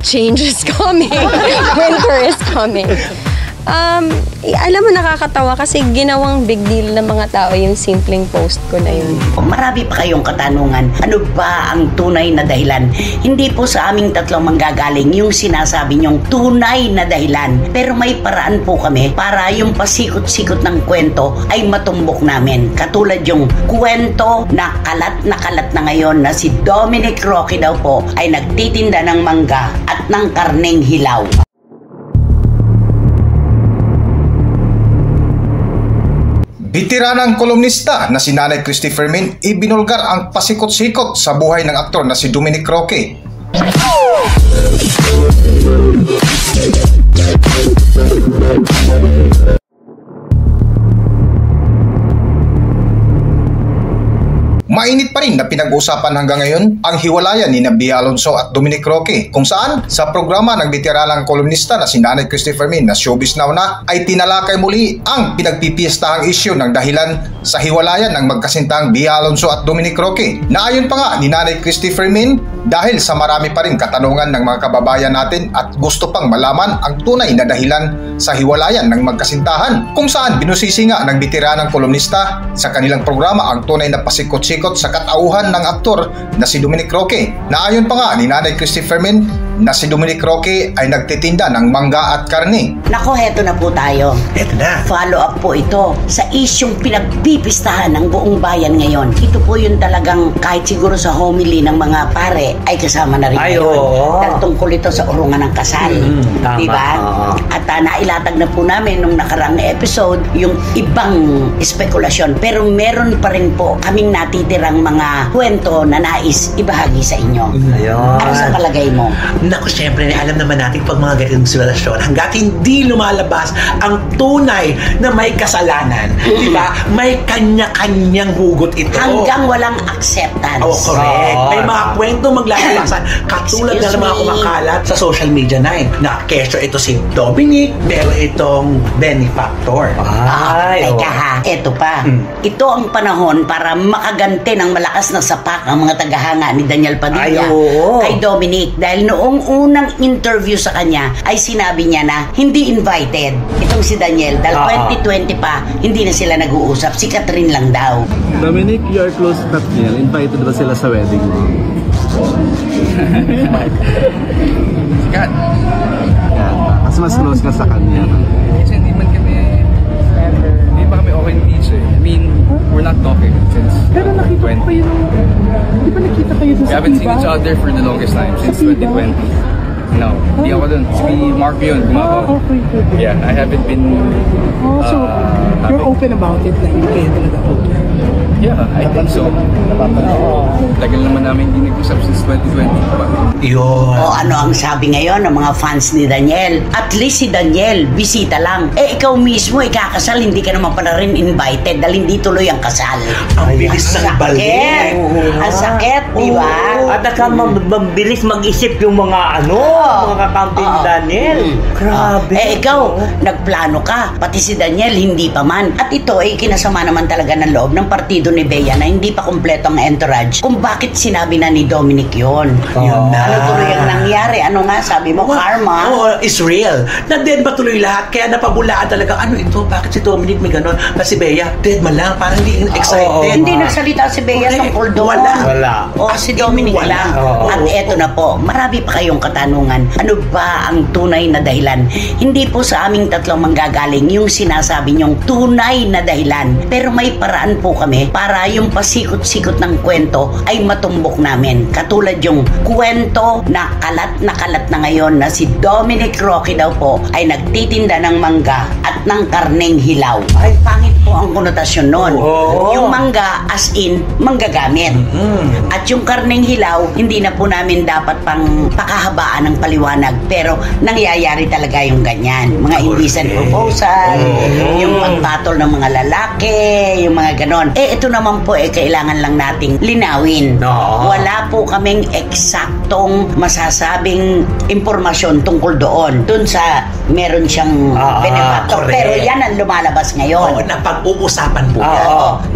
change is coming. Winter is coming. Alam mo, nakakatawa kasi ginawang big deal ng mga tao yung simpleng post ko na yun. Marami pa kayong katanungan. Ano ba ang tunay na dahilan? Hindi po sa aming tatlong manggagaling yung sinasabi nyong tunay na dahilan. Pero may paraan po kami para yung pasikot-sikot ng kwento ay matumbok namin. Katulad yung kwento na kalat na ngayon na si Dominic Roque daw po ay nagtitinda ng mangga at ng karneng hilaw. Bitiranang kolumnista na si Nanay Christy Fermin ibinulgar ang pasikot-sikot sa buhay ng aktor na si Dominic Roque. Mainit pa rin na pinag-usapan hanggang ngayon ang hiwalayan ni Bea Alonzo at Dominic Roque, kung saan sa programa ng bitiranang kolumnista na si Nanay Christy Fermin na Showbiz Now na ay tinalakay muli ang pinagpipiyestahang isyu ng dahilan sa hiwalayan ng magkasintang Bea Alonzo at Dominic Roque. Naayon pa nga ni Nanay Christy Fermin dahil sa marami pa rin katanungan ng mga kababayan natin at gusto pang malaman ang tunay na dahilan sa hiwalayan ng magkasintahan, kung saan binusisi nga ng bitiranang kolumnista sa kanilang programa ang tunay na pasikot-sikot sa katauhan ng aktor na si Dominic Roque. Naayon pa nga ni Nanay Christy Fermin na si Dominic Roque ay nagtitinda ng mangga at karne. Nako, heto na po tayo. Heto na. Follow up po ito sa isyong pinagpipistahan ng buong bayan ngayon. Ito po yung talagang kahit siguro sa homily ng mga pare ay kasama na rin ngayon. Dahil tungkol ito sa urungan ng kasal. Diba? At nailatag na po namin nung nakarang episode yung ibang espekulasyon. Pero meron pa rin po kaming natitirang mga kwento na nais ibahagi sa inyo. Ano sa palagay mo? Naku, syempre, alam naman natin pag mga ganitong sitwasyon, hanggat hindi lumalabas ang tunay na may kasalanan, di ba? May kanya-kanyang hugot ito. Hanggang walang acceptance. Oh, correct. May mga kwento maglalabasan katulad na mga kumakalat sa social media na kesyo ito si Dominic, pero itong benefactor. Teka ha, eto pa. Ito ang panahon para makaganti ng malakas na sapak ang mga tagahanga ni Daniel Padilla kay Dominic, dahil noong unang interview sa kanya ay sinabi niya na hindi invited itong si Daniel dahil 2020 pa hindi na sila nag-uusap, si Catherine lang daw. Dominic, you are close to Daniel. Invited ba sila sa wedding mo? Sikat. Kasi mas close ka sa kanya. Kasi hindi pa kami okay ni teacher. I mean, we're not talking since Pero nakita ko kayo di ba nakita kayo doon sa we haven't seen each other for the longest time since 2020. No, hindi ako dun. Si Mark yun, gumagawa. Okay. Yeah, I haven't been So, you're open about it na hindi kayo talaga okay? Yeah, I think so. Tagal naman namin hindi nag-usap since 2020. Yun. O ano ang sabi ngayon ng mga fans ni Daniel? At least si Daniel, bisita lang. Ikaw mismo, ikakasal, hindi ka naman pala rin invited dahil hindi tuloy ang kasal. Ang bilis ng balik. Ang sakit, di ba? At saka mabilis mag-isip yung mga mga kakampi ni Daniel. Grabe. Ikaw, nagplano ka. Pati si Daniel, hindi pa man. At ito ay kinasama naman talaga ng loob ng partido ni Bea na hindi pa kumpleto ang entourage kung bakit sinabi na ni Dominic yun. Yun na. Ano tuloy ang nangyari? Ano nga sabi mo? Karma? It's real. Na-dead ba tuloy lahat? Kaya napabulaan talaga, ano ito? Bakit si Dominic may ganon? Si Bea, dead man lang. Parang hindi excited. Hindi nagsalita si Bea tungkol doon. Wala. Si Dominic lang. At eto na po, marami pa kayong katanungan. Ano ba ang tunay na dahilan? Hindi po sa aming tatlong manggagaling yung sinasabi nyong tunay na dahilan. Pero may paraan po kami para yung pasikot-sikot ng kwento ay matumbok namin. Katulad yung kwento na kalat na ngayon na si Dominic Roque daw po ay nagtitinda ng mangga at ng karneng hilaw. Ay, pangit po ang konotasyon nun. Yung mangga as in manggagamit. At yung karneng hilaw, hindi na po namin dapat pang pakahabaan ng paliwanag. Pero nangyayari talaga yung ganyan. Mga indecent proposal, yung pagpatol ng mga lalaki, yung mga ganon. Ito naman po kailangan lang nating linawin. Oo. Wala po kaming eksaktong masasabing impormasyon tungkol doon. Doon sa meron siyang benefactor. correct. Pero yan ang lumalabas ngayon. Oo, napag-uusapan po yan.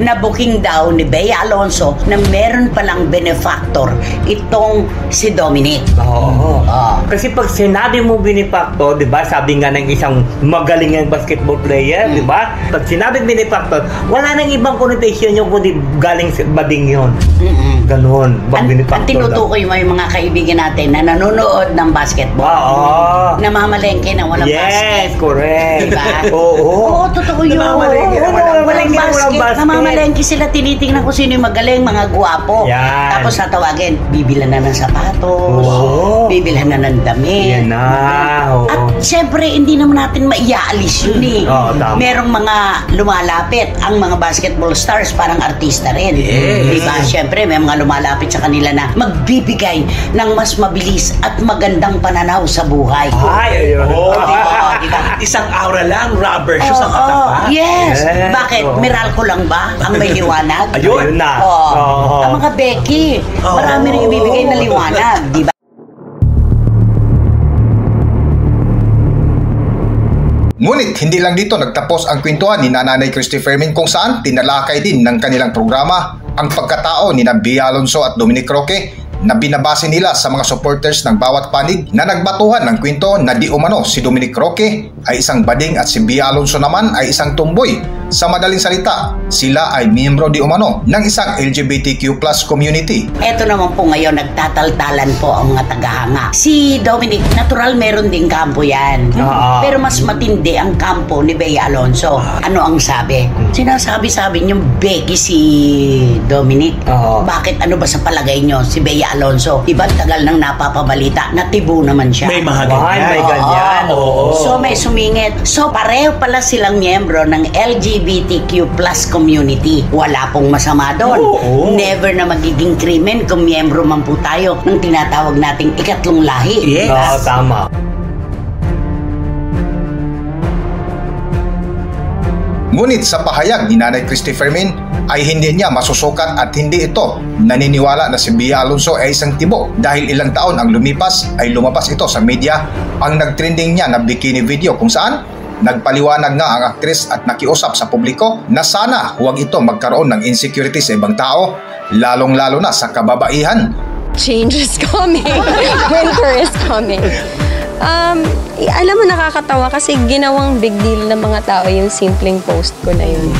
Na-booking daw ni Bea Alonso na meron palang benefactor itong si Dominic. Oo. Kasi pag sinabi mo benefactor, di ba, sabi nga ng isang magaling ng basketball player, di ba? Pag sinabi benefactor, wala nang ibang connotation yung kundi galing sa bading yun. Ganon. Ang tinutukoy mo yung mga kaibigan natin na nanonood ng basketball. Oo. Namamalengke na walang basket. Yes, correct. Diba? Oo. Oo, totoo yun. Namamalengke na Walang basket. Namamalengke sila, tinitingnan kung sino yung magaling, mga guwapo. Yan. Tapos natawagin, bibilan na ng sapatos, Oo. bibilan na ng damit. Yan na. Oo. At syempre, hindi naman natin maiaalis yun eh. Oo, tama. Merong mga lumalapit, ang mga basketball stars, parang artista rin. Yes. Diba? Syempre, may mga lumalapit sa kanila na magbibigay ng mas mabilis at magandang pananaw sa buhay. Ay, ayun. Oo, diba? diba? Isang aura lang, rubber shoes ang katapat. Yes. Yes. Bakit? Oo. Meralco lang ba ang may liwanag? Ayun. Ayun na. Oo. Ang mga Becky, marami rin ibibigay na liwanag, di ba? Ngunit hindi lang dito nagtapos ang kwentuhan ni Nanay Christy Fermin kung saan tinalakay din ng kanilang programa ang pagkatao ni Bea Alonso at Dominic Roque na binabase nila sa mga supporters ng bawat panig na nagbatuhan ng kwento na di umano si Dominic Roque ay isang bading at si Bea Alonso naman ay isang tumboy. Sa madaling salita, sila ay miyembro di umano ng isang LGBTQ+ community. Eto naman po ngayon, nagtataltalan po ang mga tagahanga. Si Dominic, natural meron ding kampo yan. Pero mas matindi ang kampo ni Bea Alonso. Ano ang sabi? Sinasabi-sabi niyong Becky si Dominic. Bakit? Ano ba sa palagay niyo si Bea Alonso? Diba tagal nang napapabalita, natibo naman siya. May mga ganyan. May ganyan. Oo. So may sumingit. So pareho pala silang miyembro ng LGBTQ+ community. Wala pong masama doon. Oo. Never na magiging krimen kung miyembro man po tayo ng tinatawag nating ikatlong lahi. Yes. Oo, tama. Ngunit sa pahayag ni Nanay Christy Fermin ay hindi niya masusukat at hindi ito naniniwala na si Bea Alonso ay isang tibo dahil ilang taon ang lumipas ay lumabas ito sa media ang nagtrending niya na bikini video kung saan nagpaliwanag nga ang aktres at nakiusap sa publiko na sana huwag ito magkaroon ng insecurity sa ibang tao, lalong-lalo na sa kababaihan. Change is coming. Winter is coming. Alam mo, nakakatawa kasi ginawang big deal ng mga tao yung simpleng post ko na yun.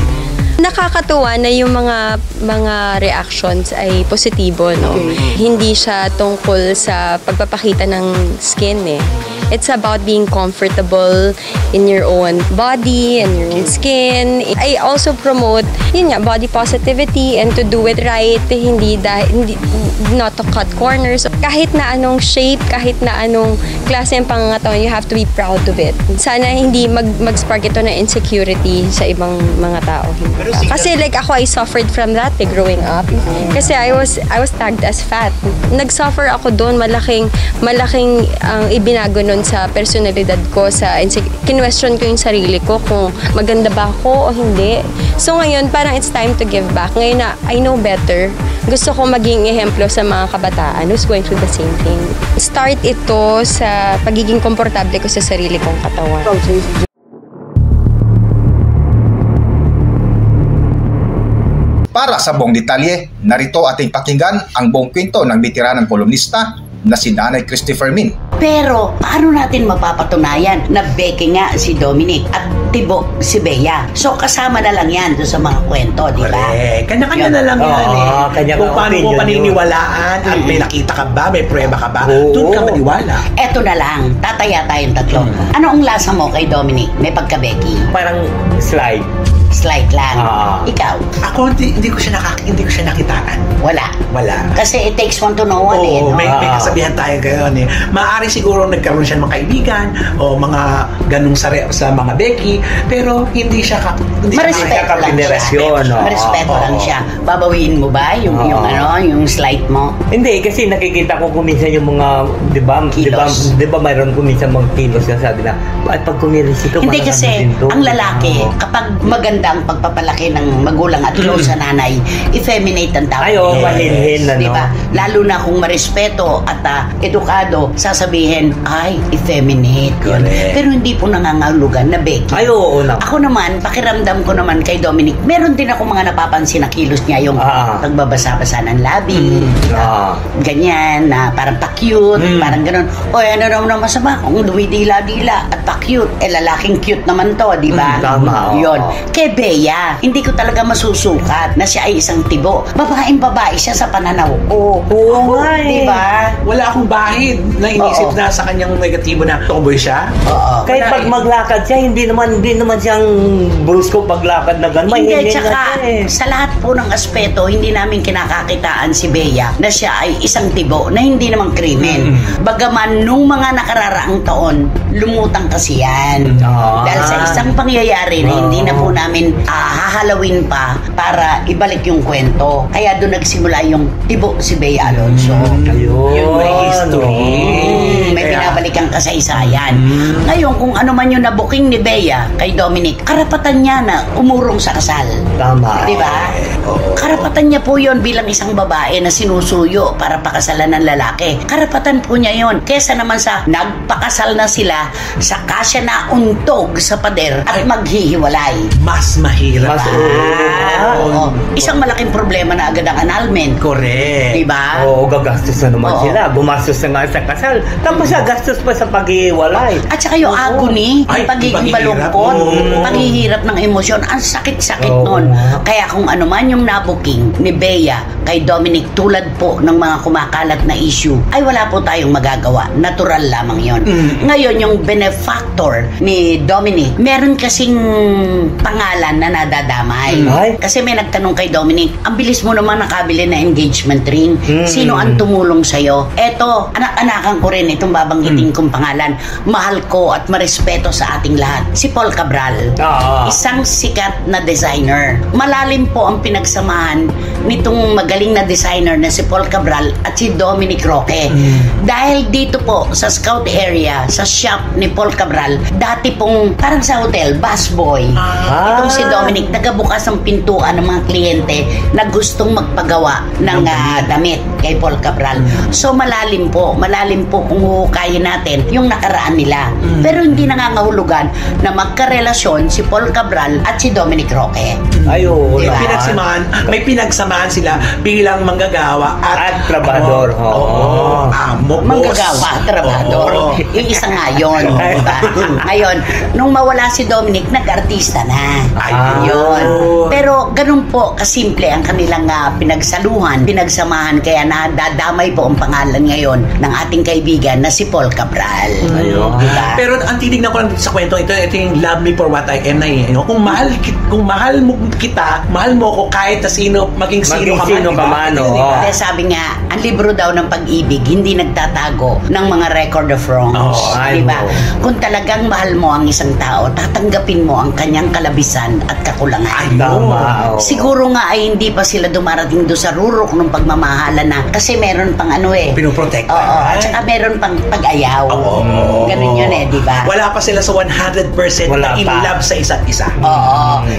Nakakatuwa na yung mga reactions ay positibo, no? Hindi siya tungkol sa pagpapakita ng skin eh. It's about being comfortable in your own body and your own skin. I also promote, yun nga, body positivity and to do it right. Hindi not to cut corners. Kahit na anong shape, kahit na anong klase ng pangangatawan, you have to be proud of it. Sana hindi mag-spark ito na insecurity sa ibang mga tao. Kasi like ako, I suffered from that growing up. Kasi I was tagged as fat. Nag-suffer ako doon, malaking ang ibinago nun sa personalidad ko, sa kinwestiyon ko yung sarili ko kung maganda ba ako o hindi. So ngayon, parang it's time to give back. Ngayon na I know better, gusto ko maging ehemplo sa mga kabataan who's going through the same thing. Start ito sa pagiging komportable ko sa sarili kong katawan. Para sa buong detalye, narito ating pakinggan ang buong kwento ng veteranang kolumnista na si Nanay Christy Fermin. Pero, paano natin mapapatunayan na Becky nga si Dominic at tibo si Bea? So, kasama na lang yan doon sa mga kwento, di ba? Correct. Kanya-kanya na lang yan eh. Kung paano mo paniniwalaan at may nakita ka ba, may prueba ka ba, doon ka maniwala. Eto na lang, tataya tayong tatlo. Ano ang lasa mo kay Dominic? May pagka-Becky? Parang slide. Slight lang. Ikaw? Ako, hindi ko siya nakitaan. Wala. Kasi it takes one to know one eh. Oo, No? may kasabihan tayo ngayon eh. Maaari siguro nagkaroon siya ng mga kaibigan o mga ganung sa mga Becky, pero hindi siya Marespeto lang siya. Marespeto lang siya. Babawiin mo ba yung slight mo? Hindi, kasi nakikita ko kuminsan yung mga, di ba mayroon kuminsan mga kilos na sabi na, at pag kumiris ito, Hindi kasi, ang lalaki, kapag maganda maganda ang pagpapalaki ng magulang at close sa nanay, effeminate ang tawag. Ay, mahinhin na, no? Diba? Lalo na kung marespeto at edukado, sasabihin, ay, effeminate. Yun. Correct. Pero hindi po nangangahulugan na Becky. Ay, oo na. Ako naman, pakiramdam ko naman kay Dominic, meron din ako mga napapansin na kilos niya, yung pagbabasa-basa ng labi, ganyan, na parang pa-cute, parang ganun. O, ano naman masama kung dumidila-dila at pa-cute. Lalaking cute naman to, di ba? Tama. Yun. Kay Bea, hindi ko talaga masusukat na siya ay isang tibo. Babaeng-babae siya sa pananaw ko. Oo, di ba? Wala akong bahid na inisip na sa kanyang negatibo na tomboy siya. Oo. Kahit pag maglakad siya, hindi naman siyang brusko paglakad na gano'n. Hindi, tsaka sa lahat po ng aspeto, hindi namin kinakakitaan si Bea na siya ay isang tibo na hindi naman krimen. Bagaman nung mga nakararaang taon, lumutang kasi yan. Dahil sa isang pangyayari na hindi na po namin hahalawin pa para ibalik yung kwento. Kaya doon nagsimula yung tibo si Bea Alonzo. Yung may history. May binabalikan kasaysayan. Ngayon, kung ano man yung nabuking ni Bea kay Dominic, karapatan niya na umurong sa kasal. Tama. Di ba? Karapatan niya po yon bilang isang babae na sinusuyo para pakasalan ng lalaki. Karapatan po niya yon. Kesa naman sa nagpakasal na sila, saka siya na untog sa pader at maghihiwalay. Mas mahirap. Oo. Isang malaking problema na agad ang annulment. Correct. Di ba? Oo, gagastos na naman sila. Gumastos na nga sa kasal. Tapos gastos pa sa paghiwalay. At saka yung agony, yung pagiging balungkot, paghihirap ng emosyon, ang sakit-sakit nun. Kaya kung ano man yung nabuking ni Bea kay Dominic, tulad po ng mga kumakalat na issue, ay wala po tayong magagawa. Natural lamang yon. Ngayon, yung benefactor ni Dominic, meron kasing pangalan na nadadamay. Kasi may nagtanong kay Dominic, ang bilis mo naman nakabili na engagement ring. Sino ang tumulong sa'yo? Eto, anak-anakan ko rin itong babanggitin kong pangalan. Mahal ko at marespeto sa ating lahat. Si Paul Cabral. Isang sikat na designer. Malalim po ang pinagsamahan nitong magaling na designer na si Paul Cabral at si Dominic Roque. Dahil dito po sa scout area, sa shop ni Paul Cabral, dati pong parang sa hotel, busboy. Itong si Dominic, nagabukas ang pintuan ng mga kliyente na gustong magpagawa ng damit kay Paul Cabral. So malalim po kung huhukayin natin yung nakaraan nila. Pero hindi nangangahulugan na magkarelasyon si Paul Cabral at si Dominic Roque. Ayun. Diba? May pinagsamahan sila bilang manggagawa at trabador. Manggagawa, trabador. Yung isa nga yun. Diba? Ngayon, nung mawala si Dominic, nag-artista na. Yun. Pero ganun po kasimple ang kanilang pinagsamahan, kaya nadadamay po ang pangalan ngayon ng ating kaibigan na si Paul Cabral. Diba? Pero ang titignan ko lang sa kwento ito yung love me for what I am na yun. Kung mahal mo kita, mahal mo ko kahit na sino, maging sino ka man. Kaya sabi nga, ang libro daw ng pag-ibig hindi nagtatago ng mga record of wrongs. Diba? Kung talagang mahal mo ang isang tao, tatanggapin mo ang kanyang kalabisan at kakulangan. Siguro nga ay hindi pa sila dumarating doon sa rurok ng pagmamahalan na kasi meron pang pinoprotect. At saka meron pang pag-ayaw. Ganun yun diba? Wala pa sila sa 100% na in love sa isa't isa.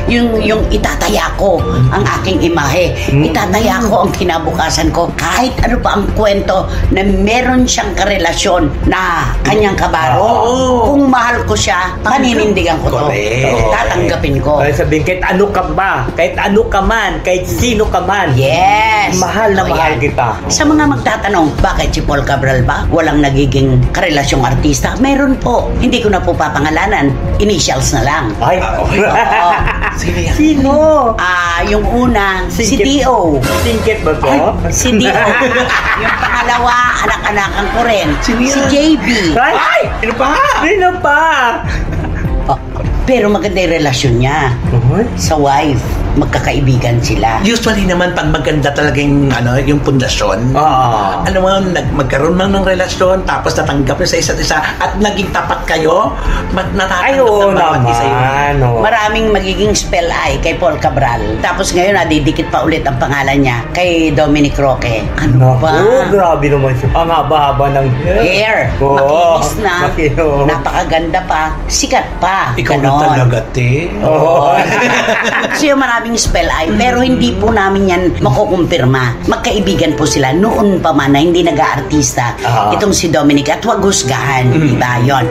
Yung itataya ko ang aking imahe, itataya ko ang kinabukasan ko, kahit ano pa ang kwento na meron siyang karelasyon na kanyang kabaro. Kung mahal ko siya, paninindigan ko to. Tatanggapin ko. Kaya sabihin, kahit ano ka ba, kahit ano ka man, kahit sino ka man, mahal na mahal kita. Sa mga magtatanong, bakit si Paul Cabral ba walang nagiging karelasyong artista? Meron po. Hindi ko na po papangalanan. Initials na lang. Sino? Yung una, si Dio. Singkit ba to? Si Dio. Yung pangalawa, anak-anakan ko rin. Si JB. Sino pa? Pero maganda yung relasyon niya sa wife. magkakaibigan sila. Usually naman, pag maganda talaga yung pundasyon, alam mo, magkaroon man ng relasyon, tapos natanggap nyo sa isa't isa, at naging tapat kayo, natatanggap ng bawat isa yun. Maraming magiging spell eye kay Paul Cabral. Tapos ngayon, nadidikit pa ulit ang pangalan niya kay Dominic Roque. Ano ba? Grabe naman siya. Ang haba-haba ng hair. Makinis na. Napakaganda pa. Sikat pa. Ikaw na talaga, te. So yung maraming spell eye, pero hindi po namin yan makukumpirma. Magkaibigan po sila noon pa man na hindi nag-aartista itong si Dominic, at wag husgahan, diba yun?